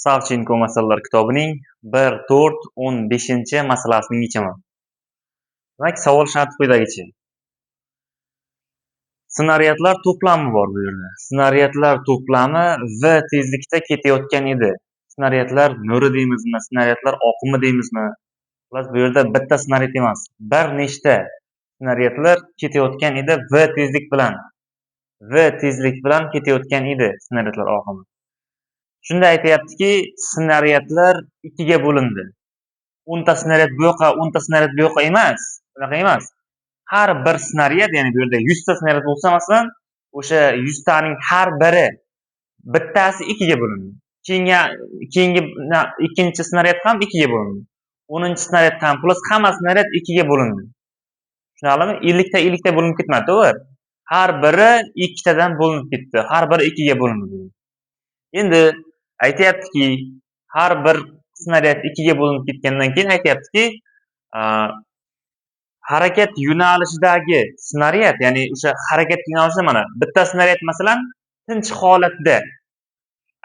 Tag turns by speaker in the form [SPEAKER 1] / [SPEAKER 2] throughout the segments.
[SPEAKER 1] Savchenko masalalar kitobining 1.4.15 masalasini yechaman. Demak, savol sharti quyidagicha. Snaryadlar to'plami bor bu yerda. Snaryadlar to'plami v tezlikda ketayotgan edi. Snaryadlar nuri deymizmi, snaryadlar oqimi deymizmi? Xullas, bu yerda bitta snaryad emas, bir nechta snaryadlar ketayotgan edi v tezlik bilan. V tezlik bilan ketayotgan edi snaryadlar oqimi. Shunda aytayaptiki, snaryadlar ikkiga bo'lindi. 10 ta snaryad bu yoqqa, 10 ta snaryad bu yoqqa emas. Bunaqa emas. Har bir snaryad, ya'ni bu yerda 100 ta snaryad bo'lsa, masalan, o'sha 100 taning har biri bittasi ikkiga bo'lindi. Keyingi ikkinchi snaryad ham ikkiga bo'lindi. 10-chi snaryad ham plus hamma snaryad ikkiga bo'lindi. Tushunarlimi? 50 ta 50 ta bo'linib ketmadi, to'g'ri? Har biri ikkitadan bo'linib ketdi. Har biri ikkiga bo'lindi. Endi aytayaptiki, har bir snaryad ikkiga bo'linib ketgandan keyin aytayaptiki, harakat yo'nalishidagi snaryad, ya'ni o'sha harakat yo'nalishida mana bitta snaryad masalan tinch holatda,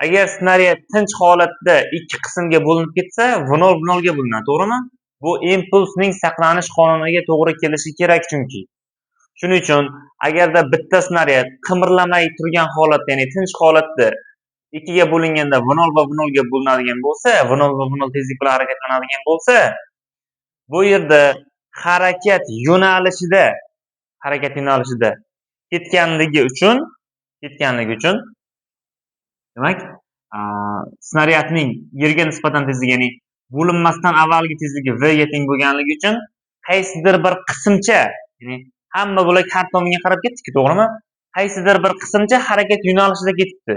[SPEAKER 1] agar snaryad tinch holatda ikki qismga bo'linib ketsa, v0 ga bo'linadi, to'g'rimi? Bu impulsning saqlanish qonuniga to'g'ri kelishi kerak chunki. Shuning uchun agarda bitta snaryad qimirlamay turgan holatda, ya'ni tinch holatda ikkiga bo'linganda v0 va v0 ga bo'linadigan bo'lsa, v0 va v0 tezlik bilan harakatlanadigan bo'lsa, bu yerda harakat yo'nalishida ketganligi uchun demak, snaryadning yerga nisbatan tezligi, ya'ni bo'linmasdan avvalgi tezligi v ga teng bo'lganligi uchun qaysidir bir qismcha, ya'ni hamma bo'lak har tomonga qarab ketdi-ku, to'g'rimi? Qaysidir bir qismcha harakat yo'nalishida ketibdi.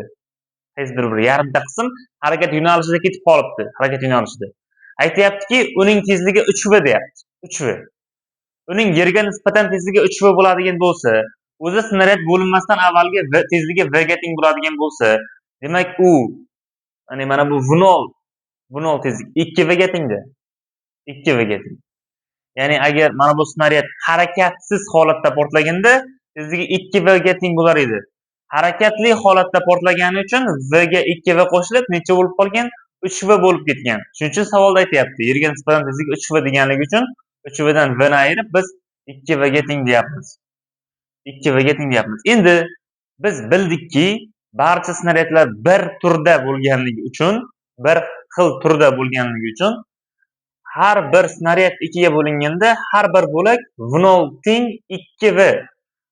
[SPEAKER 1] Qaysidir bir yarimta qism harakat yo'nalishida ketib qolibdi, harakat yo'nalishida. Aytayaptiki, uning tezligi 3v deyapti. 3v. Uning yerga nisbatan tezligi 3v bo'ladigan bo'lsa, o'zi snaryad bo'linmasdan avvalgi tezligi v ga teng bo'ladigan bo'lsa, demak u, ya'ni mana bu v0 tezlik 2v ga tengda. 2v ga teng. Ya'ni agar mana bu snaryad harakatsiz holatda portlaganda tezligi 2v ga teng bo'lar edi. Harakatli holatda portlagani uchun v ga 2v qo'shilib necha bo'lib qolgan? 3v bo'lib ketgan. Shuning uchun savolda aytayapti. Yerga nisbatan tezligi 3v deganligi uchun 3v dan v ni ayirib biz 2v ga teng deyapmiz. 2v ga teng deyapmiz. Endi biz bildikki, barcha snaryadlar bir turda bo'lganligi uchun, bir xil turda bo'lganligi uchun har bir snaryad ikkiga bo'linganda har bir bo'lak v0 teng 2v.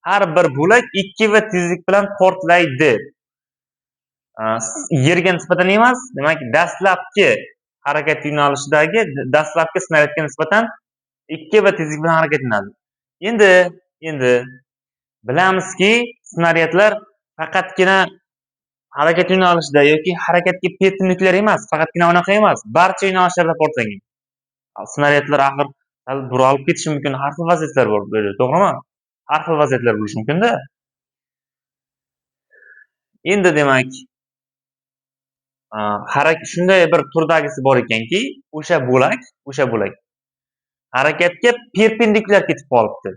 [SPEAKER 1] Har bir bo'lak 2v tezlik bilan portlaydi. Yerga nisbatan emas, demak dastlabki harakat yo'nalishidagi dastlabki snaryadga nisbatan 2v tezlik bilan harakatlanadi. Endi bilamizki, snaryadlar faqatgina harakat yo'nalishida yoki harakatga perpendikular emas, faqatgina unaqa emas, barcha yo'nalishlarda portlagan. Snaryadlar axir buralib ketishi mumkin, har xil vaziyatlar bor bu yerda, to'g'rimi? Har xil vaziyatlar bo'lishi mumkin-da. Endi demak, shunday bir turdagisi bor ekanki, o'sha bo'lak harakatga perpendikulyar ketib qolibdi.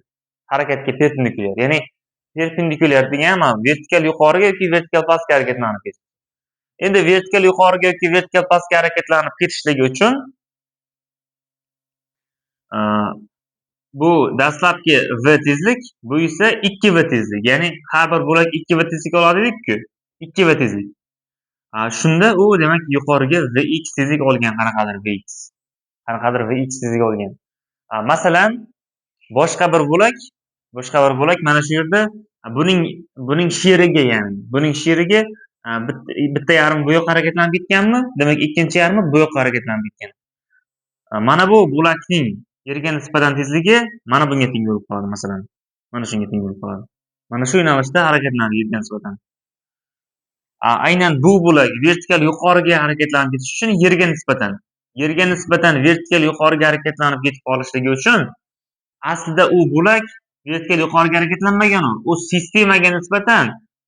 [SPEAKER 1] Harakatga perpendikulyar, ya'ni perpendikulyar degan vertikal yuqoriga yoki vertikal pastga harakatlanib ketdi. Endi vertikal yuqoriga yoki vertikal pastga harakatlanib ketishligi uchun bu dastlabki v tezlik, bu esa 2v tezlik. Ya'ni har bir bo'lak 2v tezlik oladi dedik-ku. 2v tezlik. Shunda u demak yuqoriga vx tezlik olgan, qanaqadir vx tezlik olgan. Masalan, boshqa bir bo'lak mana shu yerda buning sheriga, ya'ni buning sheriga bitta yarim bu yoqqa harakatlanib ketganmi? Demak, ikkinchi yarmi bu yoqqa harakatlanib ketgan. Mana bu bo'lakning yerga nisbatan tezligi mana bunga teng bo'lib qoladi, masalan. Mana shunga teng bo'lib qoladi. Mana shu yo'nalishda harakatlanadi yerga nisbatan. Aynan bu bo'lak vertikal yuqoriga harakatlanib ketishi uchun yerga nisbatan vertikal yuqoriga harakatlanib ketib qolishligi uchun aslida u bo'lak vertikal yuqoriga harakatlanmagan, u sistemaga nisbatan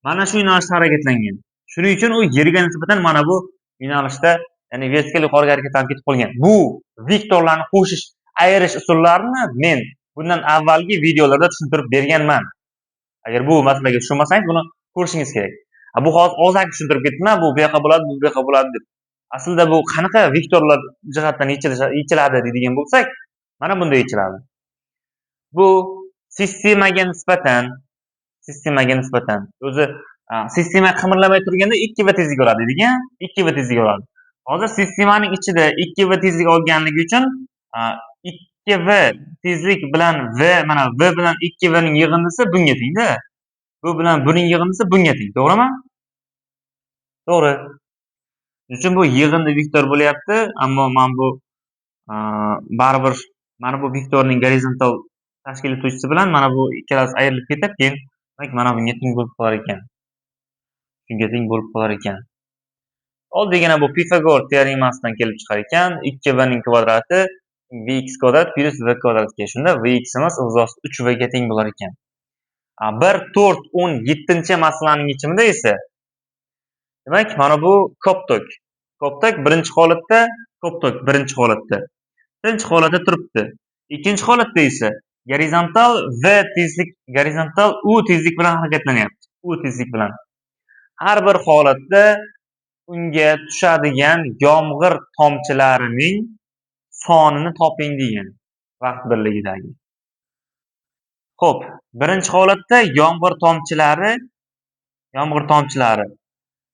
[SPEAKER 1] mana shu yo'nalishda harakatlangan. Shuning uchun u yerga nisbatan mana bu yo'nalishda, ya'ni vertikal yuqoriga harakatlanib ketib qolgan. Bu vektorlarni qo'shish, ayirish usullarini men bundan avvalgi videolarda tushuntirib berganman. Agar bu masalaga tushunmasangiz, buni ko'rishingiz kerak. Bu hozir tushuntirib ketdim, bu yoqqa bo'ladi, bu yoqqa bo'ladi deb. Aslida bu qanaqa vektorlar jihatdan yechiladi deydigan bo'lsak, mana bunday yechiladi. Bu sistemaga nisbatan o'zi sistema qimirlamay turganda 2v tezlik oladi degan, 2v tezlik oladi. Hozir sistemaning ichida 2v tezlik olganligi uchun 2v tezlik bilan v, mana v bilan 2v ning yig'indisi bunga tengda. Bu bilan buning yig'indisi bunga teng, to'g'rimi? To'g'ri. Shuning uchun bu yig'indi vektor bo'lyapti, ammo men bu baribir mana bu vektorning gorizontal tashkil etuvchisi bilan mana bu ikkalasi ayrilib ketib, keyin demak mana bunga teng bo'lib qolar ekan. Shunga teng bo'lib qolar ekan. Oddiygina bu Pifagor teoremasidan kelib chiqar ekan. 2v ning kvadrati vx kvadrat plus v kvadratga. Shunda vx imiz o'zasi 3v ga teng bo'lar ekan. 1.4.17 masalaning yechimida esa demak mana bu koptok. Koptok birinchi holatda, koptok birinchi holatda. Birinchi holatda turibdi. Ikkinchi holatda esa gorizontal u tezlik bilan harakatlanyapti. U tezlik bilan. Har bir holatda unga tushadigan yomg'ir tomchilarining sonini toping degan vaqt birligidagi. Xo'p, birinchi holatda yomg'ir tomchilari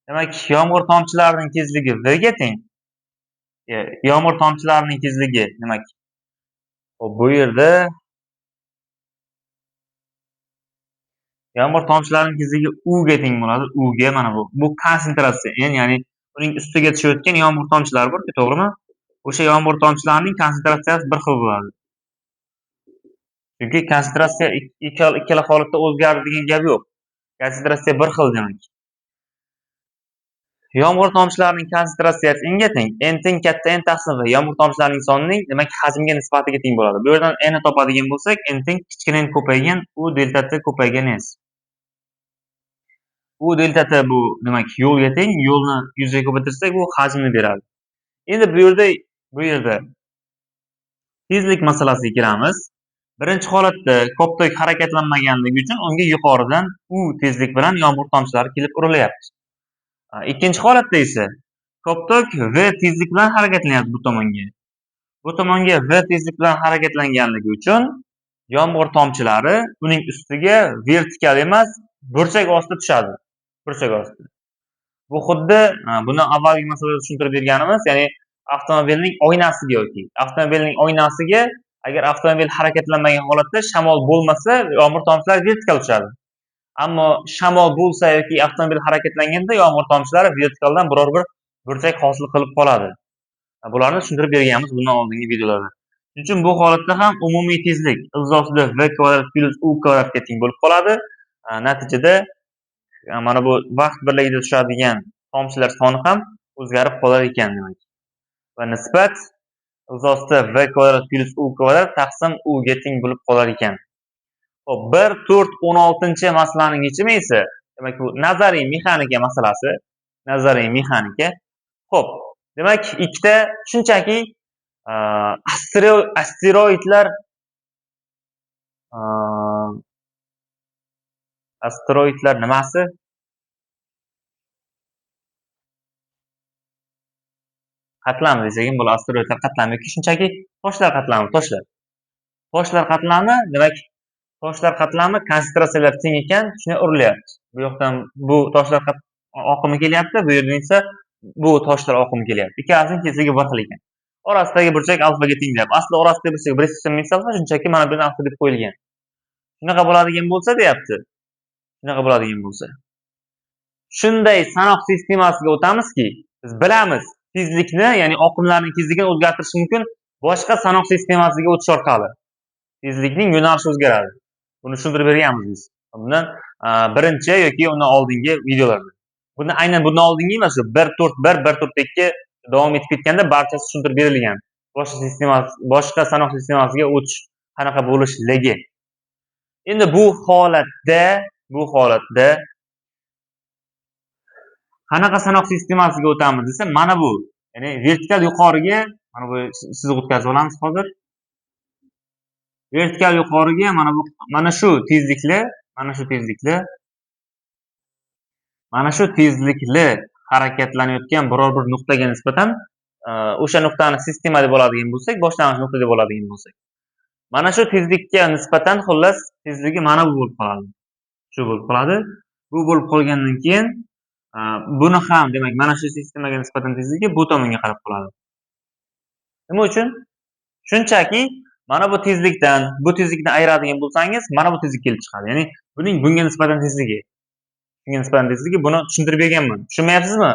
[SPEAKER 1] demak, yomg'ir tomchilarining tezligi v ga teng. Yomg'ir tomchilarining tezligi demak, bu yerda yomg'ir tomchilarining tezligi u ga teng bo'ladi. U ga mana bu konsentratsiya, ya'ni uning ustiga tushayotgan yomg'ir tomchilari bor-ku, to'g'rimi? O'sha yomg'ir tomchilarining konsentratsiyasi bir xil bo'ladi. Chunki konsentratsiya ikkala holatda o'zgaradi degan gap yo'q. Konsentratsiya bir xil demak. Yomg'ir tomchilarining konsentratsiyasi n ga teng. N teng katta n taqsim v yomg'ir tomchilarining sonining demak hajmga nisbatiga teng bo'ladi. Bu yerdan n ni topadigan bo'lsak, n teng kichkina n ko'paygan, u delta t ko'paygan s. U delta t bu demak yo'lga teng, yo'lni yuzaga ko'paytirsak bu hajmni beradi. Endi bu yerda tezlik masalasiga kelamiz. Birinchi holatda koptok harakatlanmaganligi uchun unga yuqoridan u tezlik bilan yomg'ir tomchilari kelib urilyapti. Ikkinchi holatda esa koptok v tezlik bilan harakatlanyapti bu tomonga. Bu tomonga v tezlik bilan harakatlanganligi uchun yomg'ir tomchilari uning ustiga vertikal emas, burchak ostida tushadi. Burchak ostida. Bu xuddi buni avvalgi masalada tushuntirib berganimiz, ya'ni avtomobilning oynasiga agar avtomobil harakatlanmagan holatda shamol bo'lmasa, yomg'ir tomchilari vertikal tushadi. Ammo shamol bo'lsa yoki avtomobil harakatlanganda yomg'ir tomchilari vertikaldan biror bir burchak hosil qilib qoladi. Bularni tushuntirib berganmiz bundan oldingi videolarda. Shuning uchun bu holatda ham umumiy tezlik o'zida v kvadrat plus u kvadratga teng bo'lib qoladi. Natijada mana bu vaqt birligida tushadigan tomchilar soni ham o'zgarib qolar ekan demak. Va nisbat o'zida v kvadrat plus u kvadrat taqsim u ga teng bo'lib qolar ekan. Xo'p, 1.4.16-masalaning yechimi esa demak bu nazariy mexanika masalasi, nazariy mexanika. Xo'p, demak ikkita shunchaki asteroidlar nimasi? Qatlami desak ham bo'ladi. Asteroidlar qatlami yoki shunchaki toshlar qatlami, toshlar. Toshlar qatlami, demak toshlar qatlami konsentratsiyalar teng ekan, shunga urilyapti. Bu yoqdan bu toshlar oqimi kelyapti, bu yerdan esa bu toshlar oqimi kelyapti. Ikkalasining tezligi bir xil ekan. Orasidagi burchak alfaga teng deyapti. Aslida orasidagi burchak 1/8 alfa, shunchaki mana bu yerdan alfa deb qo'yilgan. Shunaqa bo'ladigan bo'lsa deyapti. Shunaqa bo'ladigan bo'lsa. Shunday sanoq sistemasiga o'tamizki, biz bilamiz tezlikni, ya'ni oqimlarning tezligini o'zgartirish mumkin boshqa sanoq sistemasiga o'tish orqali. Tezlikning yo'nalishi o'zgaradi. Buni tushuntirib berganmiz biz. Bundan birinchi yoki undan oldingi videolarda. Buni aynan bundan oldingi emas, 1.4.1, 1.4.2 davom etib ketganda barchasi tushuntirib berilgan. Boshqa sanoq sistemasiga o'tish qanaqa bo'lishligi. Endi bu holatda qanaqa sanoq sistemasiga o'tamiz desa, mana bu, ya'ni vertikal yuqoriga, mana bu sizni o'tkazib olamiz hozir. Vertikal yuqoriga mana shu tezlikli harakatlanayotgan biror bir nuqtaga nisbatan o'sha nuqtani sistema deb oladigan bo'lsak, boshlang'ich nuqta deb oladigan bo'lsak, mana shu tezlikka nisbatan xullas tezligi mana bu bo'lib qoladi. Shu bo'lib qoladi. Bu bo'lib qolgandan keyin buni ham demak mana shu sistemaga nisbatan tezligi bu tomonga qarab qoladi. Nima uchun? Shunchaki mana bu tezlikdan bu tezlikni ayiradigan bo'lsangiz, mana bu tezlik kelib chiqadi. Ya'ni buning bunga nisbatan tezligi. Bunga nisbatan tezligi buni tushuntirib berganman. Tushunmayapsizmi?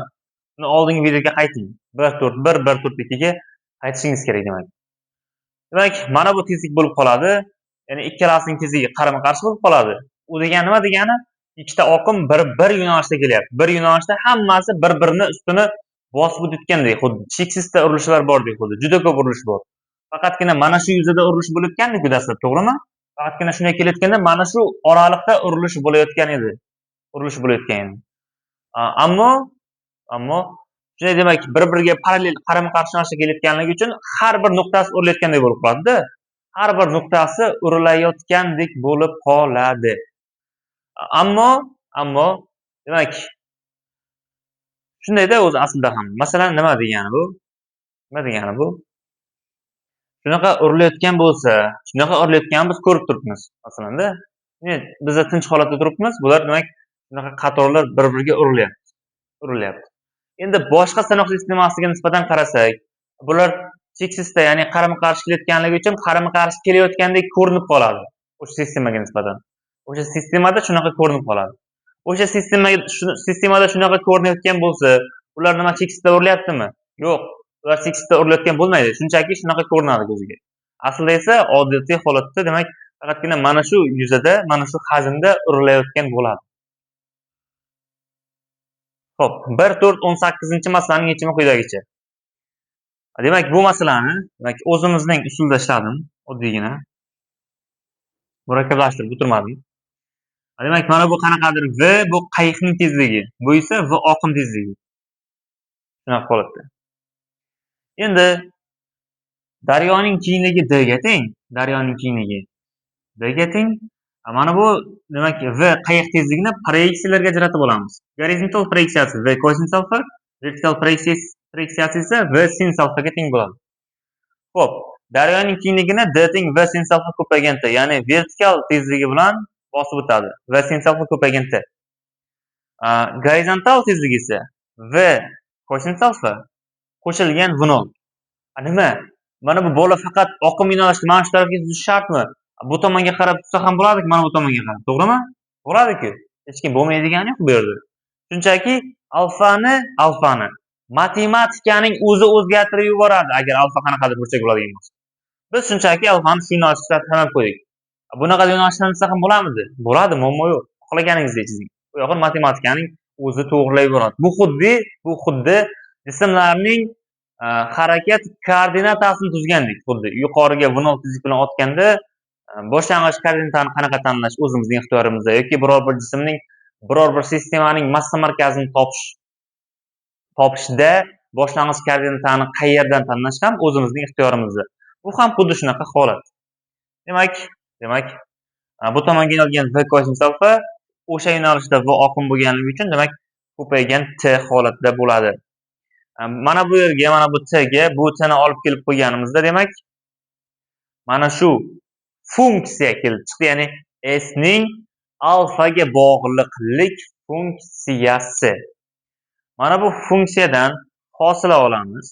[SPEAKER 1] Buni oldingi videoga qayting. 1.4.1.4.2 ga qaytishingiz kerak demak. Demak, mana bu tezlik bo'lib qoladi. Ya'ni ikkalasining tezligi qarama-qarshi bo'lib qoladi. U degani nima degani? Ikkita oqim bir yo'nalishda kelyapti. Bir yo'nalishda hammasi bir-birini ustini bosib o'tayotgandek, xuddi cheksizda urilishlar bordek, xuddi juda ko'p urilish bor. Faqatgina mana shu yuzada urilish bo'layotgandek dastlab, to'g'rimi? Faqatgina shunga kelayotganda mana shu oraliqda urilish bo'layotgan edi. Ammo shunday demak, bir-biriga parallel qarama-qarshi yo'nalishda kelayotganligi uchun har bir nuqtasi urilayotgandek bo'lib qoladi-da. Har bir nuqtasi urilayotgandek bo'lib qoladi. Ammo demak shundayda o'zi aslida ham. Masalan, nima degani bu? Shunaqa urilayotgan bo'lsa, shunaqa urilayotganini biz ko'rib turibmiz, masalanda. Biz tinch holatda turibmiz, bular demak shunaqa qatorlar bir-biriga urilyapti. Endi boshqa sanoq sistemasiga nisbatan qarasak, bular cheksizda, ya'ni qarama-qarshi kelayotganligi uchun qarama-qarshi kelayotgandek ko'rinib qoladi. O'sha sistemaga nisbatan. O'sha sistemada shunaqa ko'rinib qoladi. O'sha sistemada shunaqa ko'rinayotgan bo'lsa, ular nima cheksizda urilyaptimi? Yo'q. Ular cheksizda urilayotgan bo'lmaydi. Shunchaki shunaqa ko'rinadi ko'ziga. Aslida esa odatiy holatda demak faqatgina mana shu yuzada, mana shu hajmda urilayotgan bo'ladi. Xo'p, 1.4.18-masalaning yechimi quyidagicha. Demak, bu masalani demak o'zimizning usulda ishladim, oddiygina. Murakkablashtirib o'tirmadim. Demak, mana bu qanaqadir v bu qayiqning tezligi, bu esa v oqim tezligi. Shunaqa holatda. Endi daryoning kengligi d ga teng. D ga teng. Mana bu demak v qayiq tezligini proyeksiyalarga ajratib olamiz. Gorizontal proyeksiyasi v cosine alfa, vertikal proyeksiyasi esa v sin alfaga teng bo'ladi. Xo'p, daryoning kengligini d teng v sin alfa ko'payganda, ya'ni vertikal tezligi bilan bosib o'tadi. V sin alfa ko'payganda. Gorizontal tezligi esa v cosine alfa qo'shilgan v0. Nima? Mana bu bola faqat oqim yo'nalishida mana shu tarafga suzishi shartmi? Bu tomonga qarab tutsa ham bo'ladiki, mana bu tomonga qarab, to'g'rimi? Bo'ladi-ku. Hech kim bo'lmaydigani yo'q bu yerda. Shunchaki alfani matematikaning o'zi o'zgartirib yuboradi agar alfa qanaqadir burchak bo'ladigan bo'lsa. Biz shunchaki alfani shu yo'nalishda tanlab qo'ydik. Bunaqa yo'nalishda tanlasa ham bo'ladimi? Bo'ladi, muammo yo'q. Xohlaganingizdek chizing. Bu yo'q, matematikaning o'zi to'g'rilab yuboradi. Bu xuddi jismlarning harakat koordinatasini tuzgandek, xuddi yuqoriga v0 tezlik bilan otganda boshlang'ich koordinatani qanaqa tanlash o'zimizning ixtiyorimizda yoki biror bir jismning biror bir sistemaning massa markazini topishda boshlang'ich koordinatani qayerdan tanlash ham o'zimizning ixtiyorimizda. Bu ham xuddi shunaqa holat. Demak, bu tomonga yo'nalgan v cosine alfa o'sha yo'nalishda v oqim bo'lganligi uchun demak ko'paygan t holatda bo'ladi. Mana bu yerga, mana bu t ga bu t ni olib kelib qo'yganimizda demak mana shu funksiya kelib chiqdi, ya'ni s ning alfaga bog'liqlik funksiyasi. Mana bu funksiyadan hosila olamiz.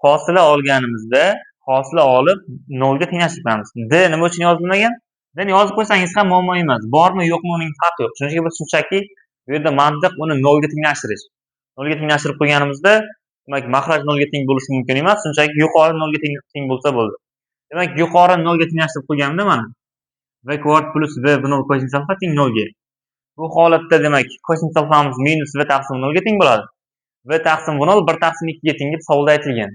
[SPEAKER 1] Hosila olganimizda, hosila olib 0 ga tenglashtirib qo'yamiz. D nima uchun yozilmagan? D ni yozib qo'ysangiz ham muammo emas. Bormi, yo'qmi uning farqi yo'q. Chunki biz shunchaki bu yerda mantiq uni 0 ga tenglashtirish. 0 ga tenglashtirib qo'yganimizda, demak maxraj 0 ga teng bo'lishi mumkin emas, shunchaki yuqori 0 ga teng bo'lsa bo'ldi. Demak, yuqori 0 ga tenglashtirib qo'yganimda mana v kvadrat plus v v0 cosine alfa teng 0 ga. Bu holatda demak cosine alfamiz minus v taqsim 0 ga teng bo'ladi. V taqsim 0 1 taqsim 2 ga teng deb savolda aytilgan.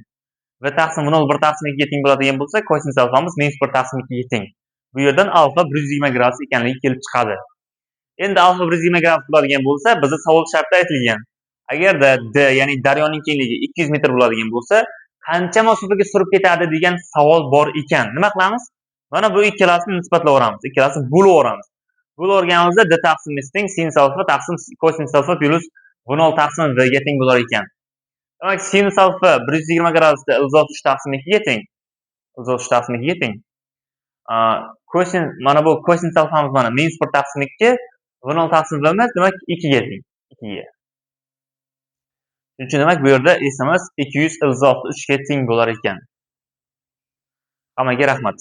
[SPEAKER 1] V taqsim 0 1 taqsim 2 ga teng bo'ladigan bo'lsa, cosine alfamiz minus 1 taqsim 2 ga teng. Bu yerdan alfa 120 gradus ekanligi kelib chiqadi. Endi alfa 120 gradus bo'ladigan bo'lsa, bizning savol shartda aytilgan. Agarda d, ya'ni daryoning kengligi 200 metr bo'ladigan bo'lsa, qancha masofaga surib ketadi degan savol bor ekan. Nima qilamiz? Mana bu ikkalasini nisbatlab olamiz. Ikkalasini bo'lib olamiz. Bo'lib olganimizda d taqsim s teng sin alfa taqsim cosine alfa plus V0 taqsim V ga teng bo'lar ekan. Demak, sinus alfa 120 gradusda ildiz 3 taqsim 2 ga teng. Ildiz 3 taqsim 2 ga teng. Kosin mana bu kosinus alfamiz mana minus 1 taqsim 2, V0 taqsim V emas, demak 2 ga teng. 2 ga. Shuning uchun demak bu yerda esimiz 200 ildiz 3 ga teng bo'lar ekan. Hammaga rahmat.